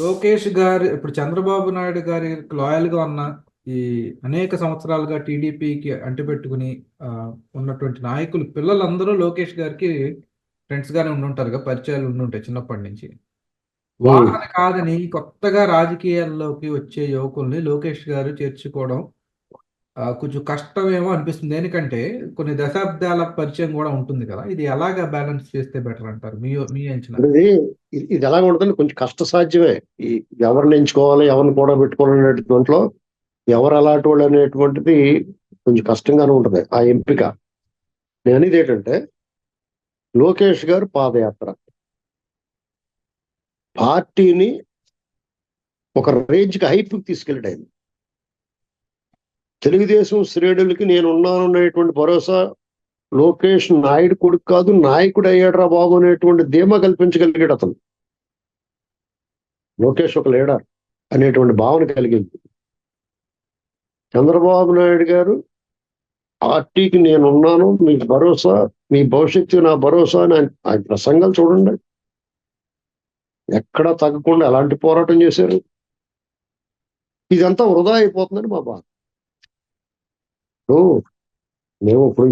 లోకేష్ గారు ఇప్పుడు చంద్రబాబు నాయుడు గారి లాయల్ గా ఉన్న ఈ అనేక సంవత్సరాలుగా టీడీపీకి అంటిపెట్టుకుని ఆ, ఉన్నటువంటి నాయకులు పిల్లలందరూ లోకేష్ గారికి ఫ్రెండ్స్ గానే ఉండుంటారుగా, పరిచయాలు ఉండుంటాయి చిన్నప్పటి నుంచి. ఉమ్. వాళ్ళని కాదని కొత్తగా రాజకీయాల్లోకి వచ్చే యువకుల్ని లోకేష్ గారు చేర్చుకోవడం కొంచెం కష్టమేమో అనిపిస్తుంది. ఎందుకంటే కొన్ని దశాబ్దాల పరిచయం కూడా ఉంటుంది కదా. ఇది ఎలాగా బ్యాలెన్స్ చేస్తే బెటర్ అంటారు మీ మీ అంచనా? ఇప్పుడు ఇది ఎలా ఉంటుందంటే కొంచెం కష్ట సాధ్యమే. ఈ ఎవరిని ఎంచుకోవాలి, ఎవరిని కూడా పెట్టుకోవాలి అనే దాంట్లో ఎవరు అలాంటి వాళ్ళు అనేటువంటిది కొంచెం కష్టంగానే ఉంటది ఆ ఎంపిక. నేను అనేది ఏంటంటే, లోకేష్ గారు పాదయాత్ర పార్టీని ఒక రేంజ్ కి హైప్ తీసుకెళ్ళాడు ఆయన. తెలుగుదేశం శ్రేణులకి నేను ఉన్నాను అనేటువంటి భరోసా, లోకేష్ నాయుడు కొడుకు కాదు నాయకుడు అయ్యాడురా బాబు అనేటువంటి ధీమా కల్పించగలిగాడు అతను. లోకేష్ ఒక లీడర్ అనేటువంటి భావన కలిగింది. చంద్రబాబు నాయుడు గారు పార్టీకి నేనున్నాను, మీ భరోసా, మీ భవిష్యత్తు నా భరోసా అని ఆయన ప్రసంగాలు చూడండి. ఎక్కడా తగ్గకుండా ఎలాంటి పోరాటం చేశారు. ఇదంతా వృధా అయిపోతుందని మా బాధ. ఇప్పుడు మేము ఇప్పుడు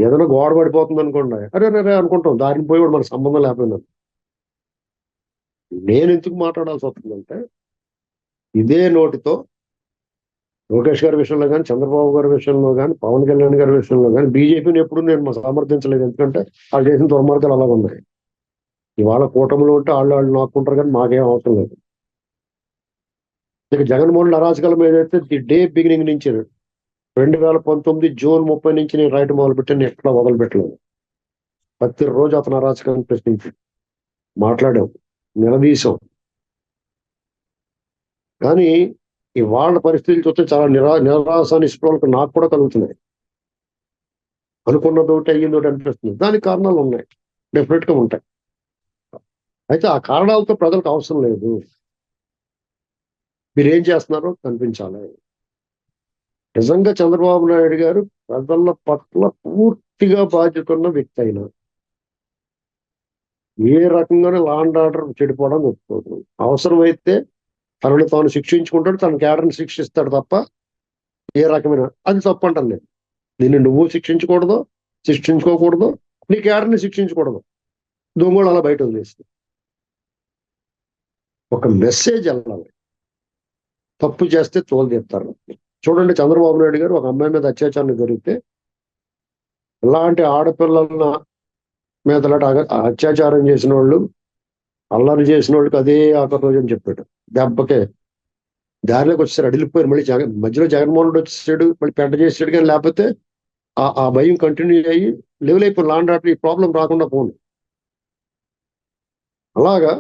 ఏదైనా గోడ పడిపోతుంది అనుకోండి, అరే రే అనుకుంటాం, దారిని పోయి కూడా మనకు సంబంధం లేకపోయినా. నేను ఎందుకు మాట్లాడాల్సి వస్తుందంటే, ఇదే నోటితో లోకేష్ గారి విషయంలో కానీ, చంద్రబాబు గారి విషయంలో కానీ, పవన్ కళ్యాణ్ గారి విషయంలో కానీ బీజేపీని ఎప్పుడు నేను సమర్థించలేదు. ఎందుకంటే వాళ్ళు చేసిన దుర్మార్గాలు అలాగ ఉన్నాయి. ఇవాళ కూటమిలో ఉంటే వాళ్ళు నాకుంటారు, కానీ మాకేం అవసరం లేదు. ఇక జగన్మోహన్ అరాచకాలం ఏదైతే ది డే బిగినింగ్ నుంచి 2019 జూన్ 30 నుంచి నేను రైట్ మొదలు పెట్టి నేను ఎట్లా వదలుపెట్టలేదు. ప్రతిరోజు అతను అరాచకాన్ని ప్రశ్నించి మాట్లాడాం, నిలదీశాం. కానీ ఇవాళ పరిస్థితులు చూస్తే చాలా నిరాశ నిస్పృహలకు నాకు కూడా కలుగుతున్నాయి. అనుకున్నది ఒకటి అయ్యింది ఒకటి అనిపిస్తుంది. దానికి కారణాలు ఉన్నాయి, డెఫినెట్ గా ఉంటాయి. అయితే ఆ కారణాలతో ప్రజలకు అవసరం లేదు. మీరు ఏం చేస్తున్నారో కనిపించాలి. నిజంగా చంద్రబాబు నాయుడు గారు ప్రజల పట్ల పూర్తిగా బాధ్యత ఉన్న వ్యక్తి అయినా ఏ రకంగానే లా అండ్ ఆర్డర్ చెడిపోవడం ఒప్పుకోదు. అవసరమైతే తనను తాను శిక్షించుకుంటాడు, తన క్యాడర్ని శిక్షిస్తాడు తప్ప ఏ రకమైన అది తప్పు అంటాను నేను. దీన్ని నువ్వు శిక్షించకూడదు, శిక్షించుకోకూడదు, నీ క్యాడర్ని శిక్షించకూడదు. దొంగలు అలా బయట వదిలేసి ఒక మెసేజ్ వెళ్ళాలి. తప్పు చేస్తే తోలు తీస్తారు. చూడండి, చంద్రబాబు నాయుడు గారు ఒక అమ్మాయి మీద అత్యాచారం జరిగితే ఇలాంటి ఆడపిల్లల మీద అత్యాచారం చేసిన వాళ్ళు, అల్లరి చేసిన వాళ్ళకి అదే ఆఖరి రోజు అని చెప్పాడు. దెబ్బకే దారిలోకి వచ్చేసారు, అడిలిపోయారు. మళ్ళీ మధ్యలో జగన్మోహన్ రెడ్డి వచ్చేసాడు, మళ్ళీ పెంట చేసాడు. కానీ లేకపోతే ఆ భయం కంటిన్యూ అయ్యి లెవెల్ అయిపోయి లాండ్ ఆర్డర్ ఈ ప్రాబ్లం రాకుండా పోను. అలాగా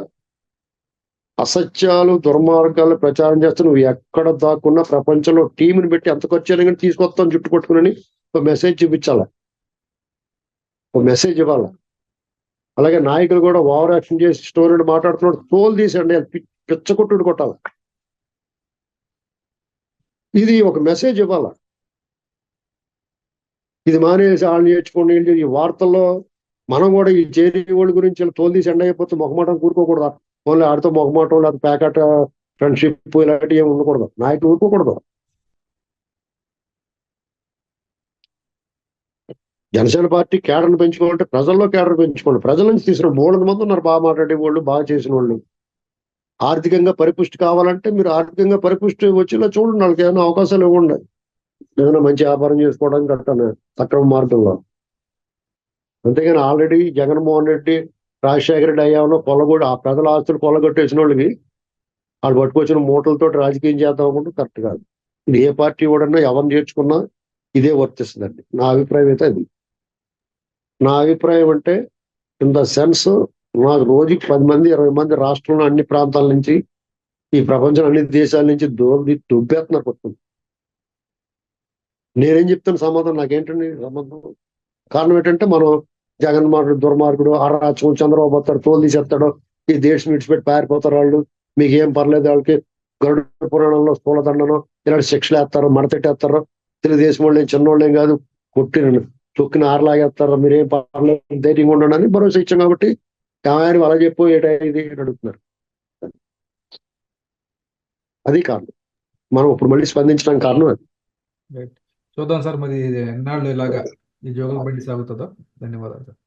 అసత్యాలు దుర్మార్గాలు ప్రచారం చేస్తే నువ్వు ఎక్కడ దాక్కున్నా ప్రపంచంలో టీంని పెట్టి ఎంత ఖర్చు అయినా కానీ తీసుకొస్తాను జుట్టు కొట్టుకుని ఒక మెసేజ్ చూపించాలి, ఒక మెసేజ్ ఇవ్వాలి. అలాగే నాయకులు కూడా ఓవర్ యాక్షన్ చేసి స్టోరీలు మాట్లాడుతున్నాడు, తోలు తీసండి, పిచ్చకొట్టుడు కొట్టాలి. ఇది ఒక మెసేజ్ ఇవ్వాలి. ఇది మానేసి వాళ్ళు నేర్చుకోండి. ఈ వార్తల్లో మనం కూడా ఈ చేరి వాళ్ళ గురించి తోలు తీసి ఎండ అయిపోతే మొహమాటం కూరుకోకూడదు. ఓన్లీ ఆడితో మొహమాటం లేదా ప్యాకెట్ ఫ్రెండ్షిప్ ఇలాంటివి ఏమి ఉండకూడదు. నాయకులు ఊరుకోకూడదు. జనసేన పార్టీ కేడర్ని పెంచుకోవాలంటే ప్రజల్లో కేడర్ పెంచుకోండి. ప్రజల నుంచి తీసుకున్న 300 మంది ఉన్నారు బాగా మాట్లాడే వాళ్ళు, బాగా చేసిన వాళ్ళు. ఆర్థికంగా పరిపుష్టి కావాలంటే మీరు ఆర్థికంగా పరిపుష్టి వచ్చేలా చూడండి. వాళ్ళకి ఏమైనా అవకాశాలు ఇవ్వండి, ఏదైనా మంచి వ్యాపారం చేసుకోవడానికి కట్టాను సక్రమ మార్గంలో. అంతేగాని ఆల్రెడీ జగన్మోహన్ రెడ్డి, రాజశేఖర రెడ్డి అయ్యాలో కొల్లగొట్టి ఆ ప్రజల ఆస్తులు కొల్లగొట్టేసిన వాళ్ళకి వాళ్ళు పట్టుకొచ్చిన మూటలతో రాజకీయం చేద్దాం అనుకుంటే కరెక్ట్ కాదు. ఇది ఏ పార్టీ కూడా ఎవరిని చేర్చుకున్నా ఇదే వర్తిస్తుందండి. నా అభిప్రాయం అయితే అది. నా అభిప్రాయం అంటే ఇన్ ద సెన్స్, నాకు రోజుకి 10 మంది 20 మంది రాష్ట్రంలో అన్ని ప్రాంతాల నుంచి, ఈ ప్రపంచం అన్ని దేశాల నుంచి దుబ్బేస్తున్నారు పట్టుకుని. నేనేం చెప్తాను సమాధానం? నాకేంటండి సంబంధం? కారణం ఏంటంటే మనం జగన్మోహన్ దుర్మార్గుడు, అరాచకం, చంద్రబాబు వస్తాడు తోలు తీసేస్తాడు, ఈ దేశం విడిచిపెట్టి పారిపోతారు వాళ్ళు, మీకు ఏం పర్లేదు, వాళ్ళకి గరుడ పురాణంలో స్థూలదండనం ఇలాంటి శిక్షలు వేస్తారు, మడతెట్టేస్తారు. తెలుగుదేశం వాళ్ళు ఏం చిన్నోళ్ళు ఏం కాదు, కొట్టిన తొక్కిన ఆరలాగేస్తారు, మీరేం పర్లేదు ధైర్యంగా ఉండండి అని భరోసా ఇచ్చాం. కాబట్టి ఆయన అలా చెప్పు ఏటైంది అని అడుగుతున్నారు. అది కారణం. మనం ఇప్పుడు మళ్ళీ స్పందించడానికి కారణం అది. రైట్. చూద్దాం సార్, మరి ఇది ఎన్నాళ్ళు ఇలాగా ఈ జోగుల బండి సాగుతుందో. ధన్యవాదాలు సార్.